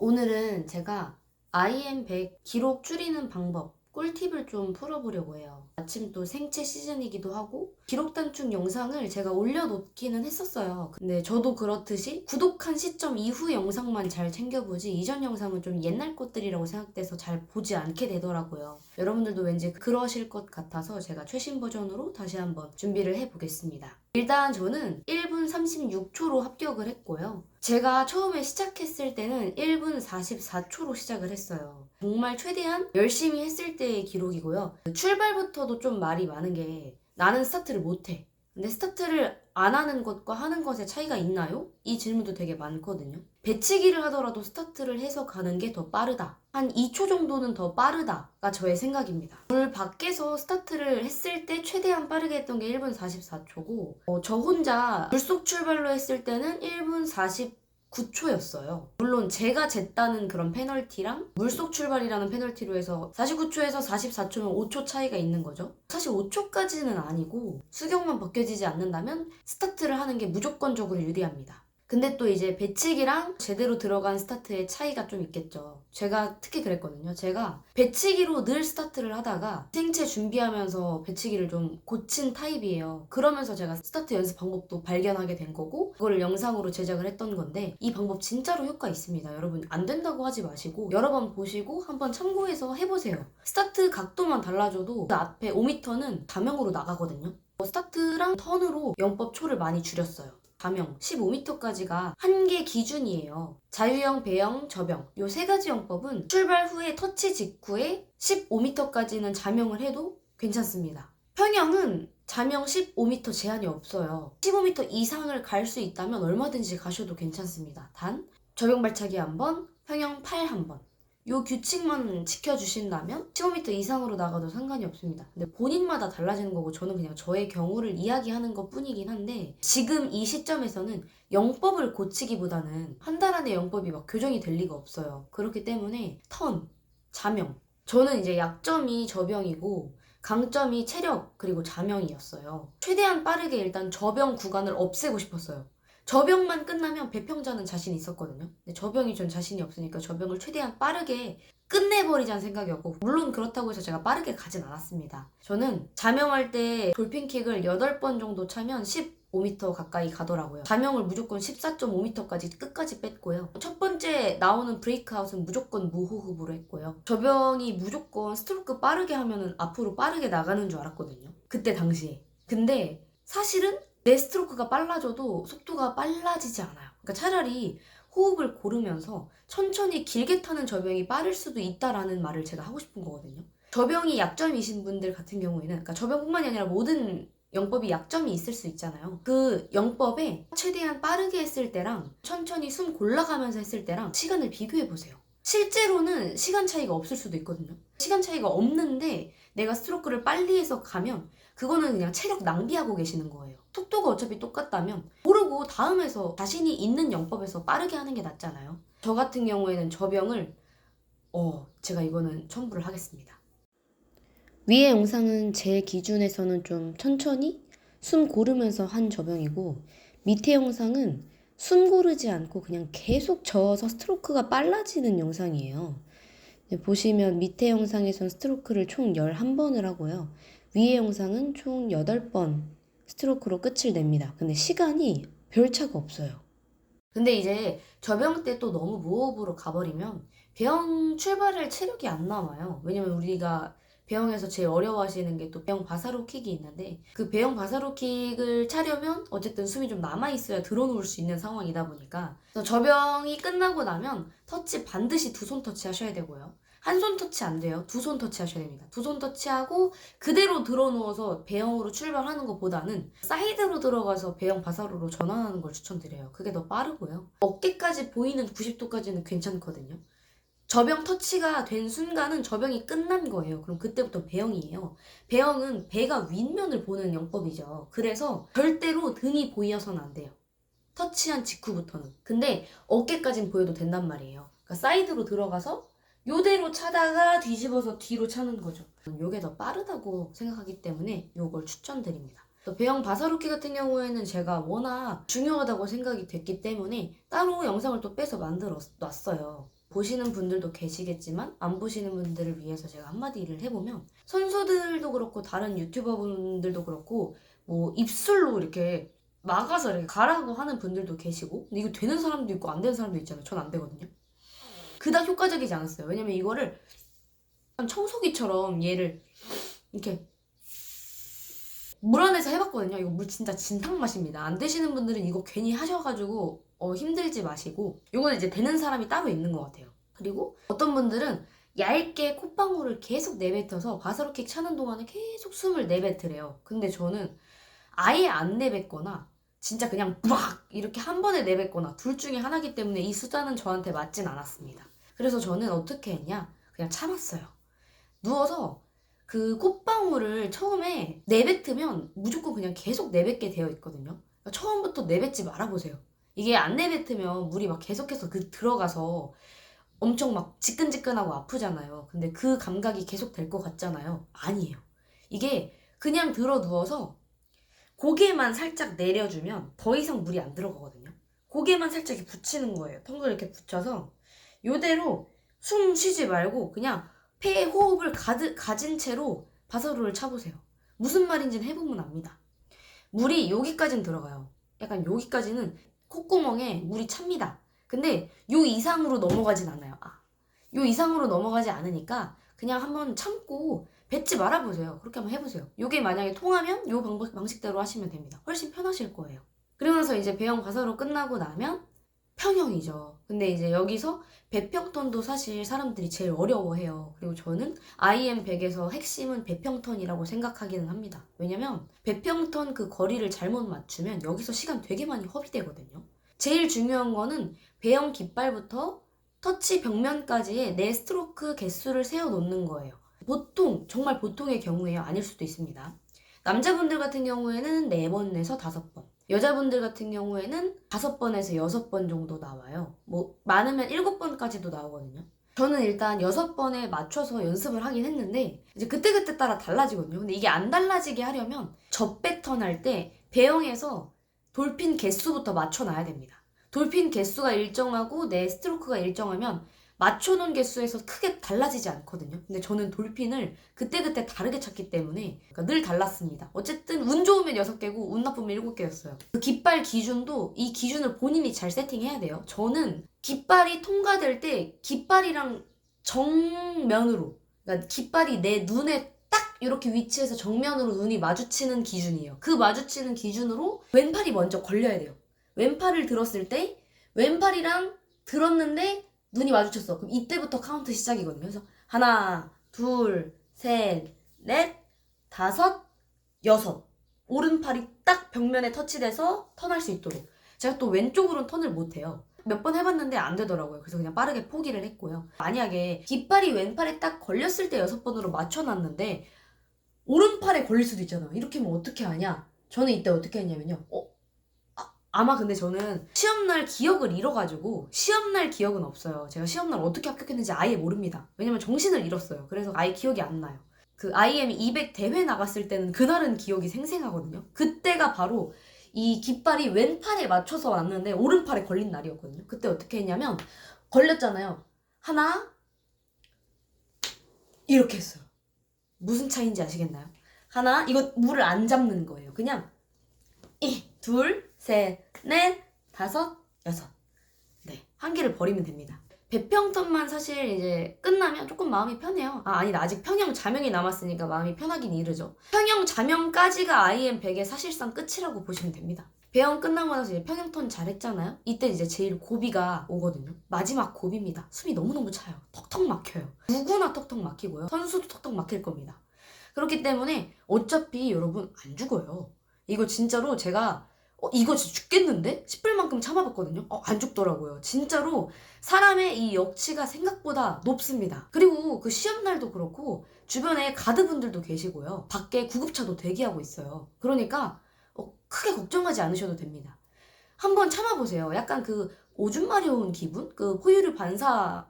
오늘은 제가 IM100 기록 줄이는 방법 꿀팁을 좀 풀어보려고 해요. 마침 또 생체 시즌이기도 하고 기록 단축 영상을 제가 올려놓기는 했었어요. 근데 저도 그렇듯이 구독한 시점 이후 영상만 잘 챙겨보지 이전 영상은 좀 옛날 것들이라고 생각돼서 잘 보지 않게 되더라고요. 여러분들도 왠지 그러실 것 같아서 제가 최신 버전으로 다시 한번 준비를 해보겠습니다. 일단 저는 1분 36초로 합격을 했고요. 제가 처음에 시작했을 때는 1분 44초로 시작을 했어요. 정말 최대한 열심히 했을 때의 기록이고요. 출발부터도 좀 말이 많은 게 나는 스타트를 못해. 근데 스타트를 안 하는 것과 하는 것의 차이가 있나요? 이 질문도 되게 많거든요. 배치기를 하더라도 스타트를 해서 가는 게 더 빠르다. 한 2초 정도는 더 빠르다가 저의 생각입니다. 물 밖에서 스타트를 했을 때 최대한 빠르게 했던 게 1분 44초고 저 혼자 물속 출발로 했을 때는 1분 49초였어요. 물론 제가 쟀다는 그런 페널티랑 물속 출발이라는 페널티로 해서 49초에서 44초면 5초 차이가 있는 거죠. 사실 5초까지는 아니고 수경만 벗겨지지 않는다면 스타트를 하는 게 무조건적으로 유리합니다. 근데 또 이제 배치기랑 제대로 들어간 스타트의 차이가 좀 있겠죠. 제가 특히 그랬거든요. 제가 배치기로 늘 스타트를 하다가 생체 준비하면서 배치기를 좀 고친 타입이에요. 그러면서 제가 스타트 연습 방법도 발견하게 된 거고 그거를 영상으로 제작을 했던 건데 이 방법 진짜로 효과 있습니다. 여러분 안 된다고 하지 마시고 여러 번 보시고 한번 참고해서 해보세요. 스타트 각도만 달라져도 그 앞에 5m는 자명으로 나가거든요. 스타트랑 턴으로 영법 초를 많이 줄였어요. 자명 15m까지가 한계 기준이에요. 자유형, 배형, 저병 요 세 가지 영법은 출발 후에 터치 직후에 15m까지는 자명을 해도 괜찮습니다. 평형은 자명 15m 제한이 없어요. 15m 이상을 갈 수 있다면 얼마든지 가셔도 괜찮습니다. 단 저병 발차기 한번, 평형 팔 한번 요 규칙만 지켜주신다면 15m 이상으로 나가도 상관이 없습니다. 근데 본인마다 달라지는 거고 저는 그냥 저의 경우를 이야기하는 것 뿐이긴 한데 지금 이 시점에서는 영법을 고치기보다는 한 달 안에 영법이 막 교정이 될 리가 없어요. 그렇기 때문에 턴, 자명 저는 이제 약점이 저병이고 강점이 체력 그리고 자명이었어요. 최대한 빠르게 일단 저병 구간을 없애고 싶었어요. 저병만 끝나면 배평자는 자신 있었거든요. 근데 저병이 전 자신이 없으니까 저병을 최대한 빠르게 끝내버리자는 생각이었고 물론 그렇다고 해서 제가 빠르게 가진 않았습니다. 저는 자명할 때 돌핀킥을 8번 정도 차면 15m 가까이 가더라고요. 자명을 무조건 14.5m까지 끝까지 뺐고요. 첫 번째 나오는 브레이크아웃은 무조건 무호흡으로 했고요. 저병이 무조건 스트로크 빠르게 하면은 앞으로 빠르게 나가는 줄 알았거든요. 그때 당시에. 근데 사실은 내 스트로크가 빨라져도 속도가 빨라지지 않아요. 그러니까 차라리 호흡을 고르면서 천천히 길게 타는 저병이 빠를 수도 있다라는 말을 제가 하고 싶은 거거든요. 저병이 약점이신 분들 같은 경우에는 그러니까 저병뿐만이 아니라 모든 영법이 약점이 있을 수 있잖아요. 그 영법에 최대한 빠르게 했을 때랑 천천히 숨 골라가면서 했을 때랑 시간을 비교해 보세요. 실제로는 시간 차이가 없을 수도 있거든요. 시간 차이가 없는데 내가 스트로크를 빨리 해서 가면 그거는 그냥 체력 낭비하고 계시는 거예요. 속도가 어차피 똑같다면 모르고 다음에서 자신이 있는 영법에서 빠르게 하는 게 낫잖아요. 저 같은 경우에는 저병을 제가 이거는 첨부를 하겠습니다. 위의 영상은 제 기준에서는 좀 천천히 숨 고르면서 한 저병이고 밑에 영상은 숨 고르지 않고 그냥 계속 저어서 스트로크가 빨라지는 영상이에요. 보시면 밑에 영상에선 스트로크를 총 11번을 하고요. 위의 영상은 총 8번 스트로크로 끝을 냅니다. 근데 시간이 별 차가 없어요. 근데 이제 저병 때 또 너무 무호흡으로 가버리면 배영 출발할 체력이 안 남아요. 왜냐면 우리가 배영에서 제일 어려워하시는 게 또 배영 바사로킥이 있는데 그 배영 바사로킥을 차려면 어쨌든 숨이 좀 남아있어야 들어놓을 수 있는 상황이다 보니까 그래서 저병이 끝나고 나면 터치 반드시 두 손 터치 하셔야 되고요. 한 손 터치 안 돼요. 두 손 터치 하셔야 됩니다. 두 손 터치하고 그대로 들어누워서 배영으로 출발하는 것보다는 사이드로 들어가서 배영 바사로로 전환하는 걸 추천드려요. 그게 더 빠르고요. 어깨까지 보이는 90도까지는 괜찮거든요. 저병 터치가 된 순간은 저병이 끝난 거예요. 그럼 그때부터 배영이에요. 배영은 배가 윗면을 보는 영법이죠. 그래서 절대로 등이 보여서는 안 돼요. 터치한 직후부터는. 근데 어깨까진 보여도 된단 말이에요. 그러니까 사이드로 들어가서 요대로 차다가 뒤집어서 뒤로 차는 거죠. 요게 더 빠르다고 생각하기 때문에 요걸 추천드립니다. 배영 바사로키 같은 경우에는 제가 워낙 중요하다고 생각이 됐기 때문에 따로 영상을 또 빼서 만들어 놨어요. 보시는 분들도 계시겠지만 안 보시는 분들을 위해서 제가 한마디를 해보면, 선수들도 그렇고 다른 유튜버 분들도 그렇고 뭐 입술로 이렇게 막아서 이렇게 가라고 하는 분들도 계시고, 근데 이거 되는 사람도 있고 안 되는 사람도 있잖아요. 전 안 되거든요. 그닥 효과적이지 않았어요. 왜냐면 이거를 청소기처럼 얘를 이렇게 물 안에서 해봤거든요. 이거 물 진짜 진탕 맛입니다. 안 되시는 분들은 이거 괜히 하셔가지고 힘들지 마시고, 이거는 이제 되는 사람이 따로 있는 것 같아요. 그리고 어떤 분들은 얇게 콧방울을 계속 내뱉어서 바스로킥 차는 동안에 계속 숨을 내뱉으래요. 근데 저는 아예 안 내뱉거나 진짜 그냥 막 이렇게 한 번에 내뱉거나 둘 중에 하나기 때문에 이 수단은 저한테 맞진 않았습니다. 그래서 저는 어떻게 했냐, 그냥 참았어요. 누워서 그 콧방울을 처음에 내뱉으면 무조건 그냥 계속 내뱉게 되어 있거든요. 그러니까 처음부터 내뱉지 말아보세요. 이게 안 내뱉으면 물이 막 계속해서 들어가서 엄청 막 지끈지끈하고 아프잖아요. 근데 그 감각이 계속 될 것 같잖아요. 아니에요. 이게 그냥 들어 누워서 고개만 살짝 내려주면 더 이상 물이 안 들어가거든요. 고개만 살짝 이렇게 붙이는 거예요. 턱을 이렇게 붙여서 요대로 숨 쉬지 말고 그냥 폐에 호흡을 가진 채로 바사로를 차보세요. 무슨 말인지는 해보면 압니다. 물이 여기까지는 들어가요. 약간 여기까지는 콧구멍에 물이 찹니다. 근데 요 이상으로 넘어가진 않아요. 요 이상으로 넘어가지 않으니까 그냥 한번 참고 뱉지 말아보세요. 그렇게 한번 해보세요. 요게 만약에 통하면 요 방식대로 하시면 됩니다. 훨씬 편하실 거예요. 그리고 나서 이제 배영 가사로 끝나고 나면 평형이죠. 근데 이제 여기서 배평턴도 사실 사람들이 제일 어려워해요. 그리고 저는 IM100에서 핵심은 배평턴이라고 생각하기는 합니다. 왜냐면 배평턴 그 거리를 잘못 맞추면 여기서 시간 되게 많이 허비되거든요. 제일 중요한 거는 배영 깃발부터 터치 벽면까지의 내 스트로크 개수를 세워놓는 거예요. 보통, 정말 보통의 경우에요. 아닐 수도 있습니다. 남자분들 같은 경우에는 4번에서 5번, 여자분들 같은 경우에는 5번에서 6번 정도 나와요. 뭐 많으면 7번까지도 나오거든요. 저는 일단 6번에 맞춰서 연습을 하긴 했는데 이제 그때그때 따라 달라지거든요. 근데 이게 안 달라지게 하려면 접배턴 할 때 배영에서 돌핀 개수부터 맞춰놔야 됩니다. 돌핀 개수가 일정하고 내 스트로크가 일정하면 맞춰놓은 개수에서 크게 달라지지 않거든요. 근데 저는 돌핀을 그때그때 다르게 쳤기 때문에 그러니까 늘 달랐습니다. 어쨌든 운 좋으면 6개고 운 나쁘면 7개였어요. 그 깃발 기준도 이 기준을 본인이 잘 세팅해야 돼요. 저는 깃발이 통과될 때 깃발이랑 정면으로, 그러니까 깃발이 내 눈에 딱 이렇게 위치해서 정면으로 눈이 마주치는 기준이에요. 그 마주치는 기준으로 왼팔이 먼저 걸려야 돼요. 왼팔을 들었을 때 왼팔이랑 들었는데 눈이 마주쳤어. 그럼 이때부터 카운트 시작이거든요. 그래서 하나, 둘, 셋, 넷, 다섯, 여섯. 오른팔이 딱 벽면에 터치돼서 턴할 수 있도록. 제가 또 왼쪽으로는 턴을 못해요. 몇 번 해봤는데 안 되더라고요. 그래서 그냥 빠르게 포기를 했고요. 만약에 깃발이 왼팔에 딱 걸렸을 때 6번으로 맞춰놨는데 오른팔에 걸릴 수도 있잖아요. 이렇게 하면 어떻게 하냐? 저는 이때 어떻게 했냐면요. 아마 근데 저는 시험날 기억을 잃어가지고 시험날 기억은 없어요. 제가 시험날 어떻게 합격했는지 아예 모릅니다. 왜냐면 정신을 잃었어요. 그래서 아예 기억이 안 나요. 그 IM 200 대회 나갔을 때는 그날은 기억이 생생하거든요. 그때가 바로 이 깃발이 왼팔에 맞춰서 왔는데 오른팔에 걸린 날이었거든요. 그때 어떻게 했냐면 걸렸잖아요. 하나 이렇게 했어요. 무슨 차이인지 아시겠나요? 하나, 이거 물을 안 잡는 거예요. 그냥 둘, 셋, 넷, 다섯, 여섯. 네, 한 개를 버리면 됩니다. 배평턴만 사실 이제 끝나면 조금 마음이 편해요. 아니다. 아직 평형 자명이 남았으니까 마음이 편하긴 이르죠. 평형 자명까지가 IM100의 사실상 끝이라고 보시면 됩니다. 배영 끝나고 나서 이제 평형턴 잘했잖아요? 이때 이제 제일 고비가 오거든요. 마지막 고비입니다. 숨이 너무너무 차요. 턱턱 막혀요. 누구나 턱턱 막히고요. 선수도 턱턱 막힐 겁니다. 그렇기 때문에 어차피 여러분 안 죽어요. 이거 진짜로 제가 이거 진짜 죽겠는데? 싶을 만큼 참아봤거든요. 안 죽더라고요. 진짜로 사람의 이 역치가 생각보다 높습니다. 그리고 그 시험날도 그렇고 주변에 가드분들도 계시고요. 밖에 구급차도 대기하고 있어요. 그러니까 크게 걱정하지 않으셔도 됩니다. 한번 참아보세요. 약간 그 오줌 마려운 기분? 그 포유류 반사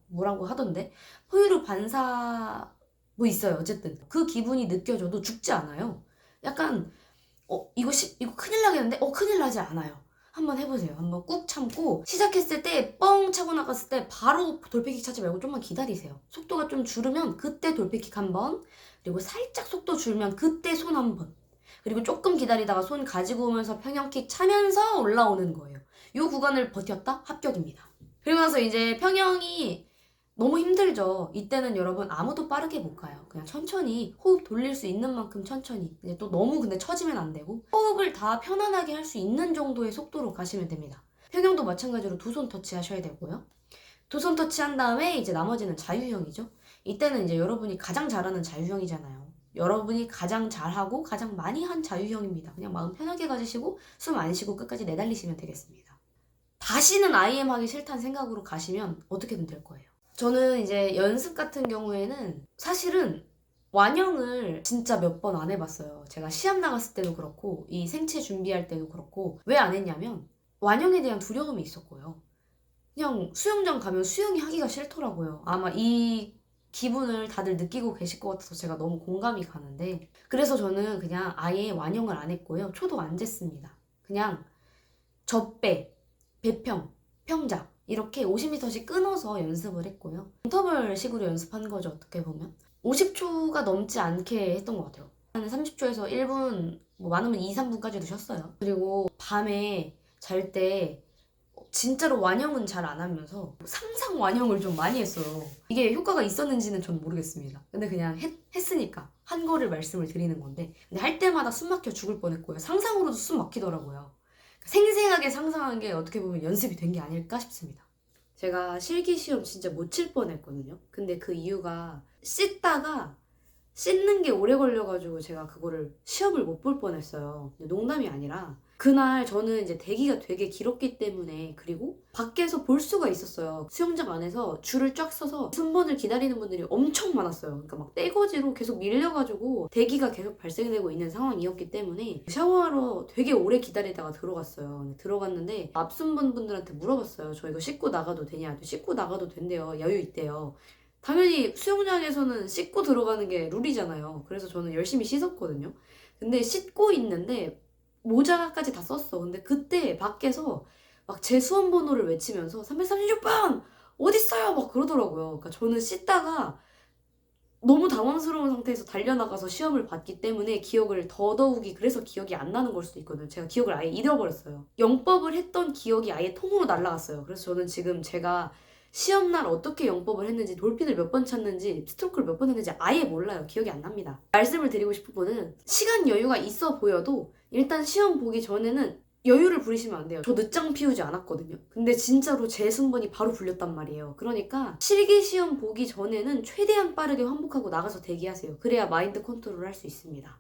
뭐라고 하던데? 포유류 반사 뭐 있어요. 어쨌든 그 기분이 느껴져도 죽지 않아요. 약간 이거 큰일 나겠는데? 큰일 나지 않아요. 한번 해보세요. 한번 꾹 참고 시작했을 때 뻥 차고 나갔을 때 바로 돌패킥 차지 말고 좀만 기다리세요. 속도가 좀 줄으면 그때 돌패킥 한번, 그리고 살짝 속도 줄면 그때 손 한번, 그리고 조금 기다리다가 손 가지고 오면서 평형킥 차면서 올라오는 거예요. 이 구간을 버텼다? 합격입니다. 그리고 나서 이제 평형이 너무 힘들죠. 이때는 여러분 아무도 빠르게 못 가요. 그냥 천천히 호흡 돌릴 수 있는 만큼 천천히. 이제 또 너무 근데 처지면 안 되고 호흡을 다 편안하게 할 수 있는 정도의 속도로 가시면 됩니다. 평형도 마찬가지로 두 손 터치 하셔야 되고요. 두 손 터치 한 다음에 이제 나머지는 자유형이죠. 이때는 이제 여러분이 가장 잘하는 자유형이잖아요. 여러분이 가장 잘하고 가장 많이 한 자유형입니다. 그냥 마음 편하게 가지시고 숨 안 쉬고 끝까지 내달리시면 되겠습니다. 다시는 IM 하기 싫다는 생각으로 가시면 어떻게든 될 거예요. 저는 이제 연습 같은 경우에는 사실은 완영을 진짜 몇 번 안 해봤어요. 제가 시합 나갔을 때도 그렇고 이 생체 준비할 때도 그렇고 왜 안 했냐면 완영에 대한 두려움이 있었고요. 그냥 수영장 가면 수영이 하기가 싫더라고요. 아마 이 기분을 다들 느끼고 계실 것 같아서 제가 너무 공감이 가는데, 그래서 저는 그냥 아예 완영을 안 했고요. 초도 안 쟀습니다. 그냥 접배, 배평, 평작 이렇게 50m씩 끊어서 연습을 했고요. 인터벌 식으로 연습한 거죠, 어떻게 보면. 50초가 넘지 않게 했던 것 같아요. 한 30초에서 1분, 뭐 많으면 2, 3분까지도 쉬었어요. 그리고 밤에 잘 때 진짜로 완영은 잘 안 하면서 상상 완영을 좀 많이 했어요. 이게 효과가 있었는지는 전 모르겠습니다. 근데 그냥 했으니까 한 거를 말씀을 드리는 건데, 근데 할 때마다 숨 막혀 죽을 뻔했고요. 상상으로도 숨 막히더라고요. 생생하게 상상한 게 어떻게 보면 연습이 된 게 아닐까 싶습니다. 제가 실기 시험 진짜 못 칠 뻔했거든요. 근데 그 이유가 씻는 게 오래 걸려가지고 제가 그거를 시험을 못 볼 뻔했어요. 근데 농담이 아니라 그날 저는 이제 대기가 되게 길었기 때문에, 그리고 밖에서 볼 수가 있었어요. 수영장 안에서 줄을 쫙 서서 순번을 기다리는 분들이 엄청 많았어요. 그러니까 막 떼거지로 계속 밀려가지고 대기가 계속 발생되고 있는 상황이었기 때문에 샤워하러 되게 오래 기다리다가 들어갔어요. 들어갔는데 앞순번 분들한테 물어봤어요. 저 이거 씻고 나가도 되냐? 씻고 나가도 된대요. 여유 있대요. 당연히 수영장에서는 씻고 들어가는 게 룰이잖아요. 그래서 저는 열심히 씻었거든요. 근데 씻고 있는데 모자까지 다 썼어. 근데 그때 밖에서 막 제 수험 번호를 외치면서 336번 어딨어요? 막 그러더라고요. 그러니까 저는 씻다가 너무 당황스러운 상태에서 달려나가서 시험을 봤기 때문에 기억을 더더욱이, 그래서 기억이 안 나는 걸 수도 있거든요. 제가 기억을 아예 잃어버렸어요. 영법을 했던 기억이 아예 통으로 날아갔어요. 그래서 저는 지금 제가 시험날 어떻게 영법을 했는지, 돌핀을 몇 번 찼는지, 스트로크를 몇 번 했는지 아예 몰라요. 기억이 안 납니다. 말씀을 드리고 싶은 거는 시간 여유가 있어 보여도 일단 시험 보기 전에는 여유를 부리시면 안 돼요. 저 늦장 피우지 않았거든요. 근데 진짜로 제 순번이 바로 불렸단 말이에요. 그러니까 실기시험 보기 전에는 최대한 빠르게 환복하고 나가서 대기하세요. 그래야 마인드 컨트롤을 할 수 있습니다.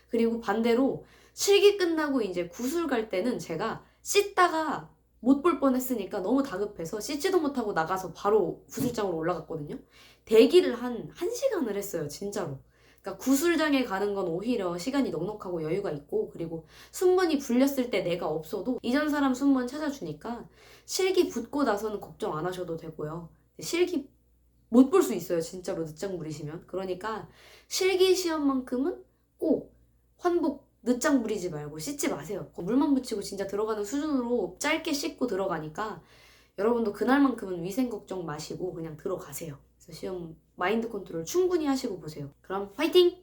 그리고 반대로 실기 끝나고 이제 구술 갈 때는 제가 씻다가 못 볼 뻔했으니까 너무 다급해서 씻지도 못하고 나가서 바로 구술장으로 올라갔거든요. 대기를 한 1시간을 했어요. 진짜로. 그러니까 구술장에 가는 건 오히려 시간이 넉넉하고 여유가 있고, 그리고 순번이 불렸을 때 내가 없어도 이전 사람 순번 찾아주니까 실기 붙고 나서는 걱정 안 하셔도 되고요. 실기 못 볼 수 있어요. 진짜로 늦장 부리시면. 그러니까 실기 시험만큼은 꼭 환복 늦장 부리지 말고 씻지 마세요. 물만 묻히고 진짜 들어가는 수준으로 짧게 씻고 들어가니까 여러분도 그날만큼은 위생 걱정 마시고 그냥 들어가세요. 그래서 시험 마인드 컨트롤 충분히 하시고 보세요. 그럼 화이팅!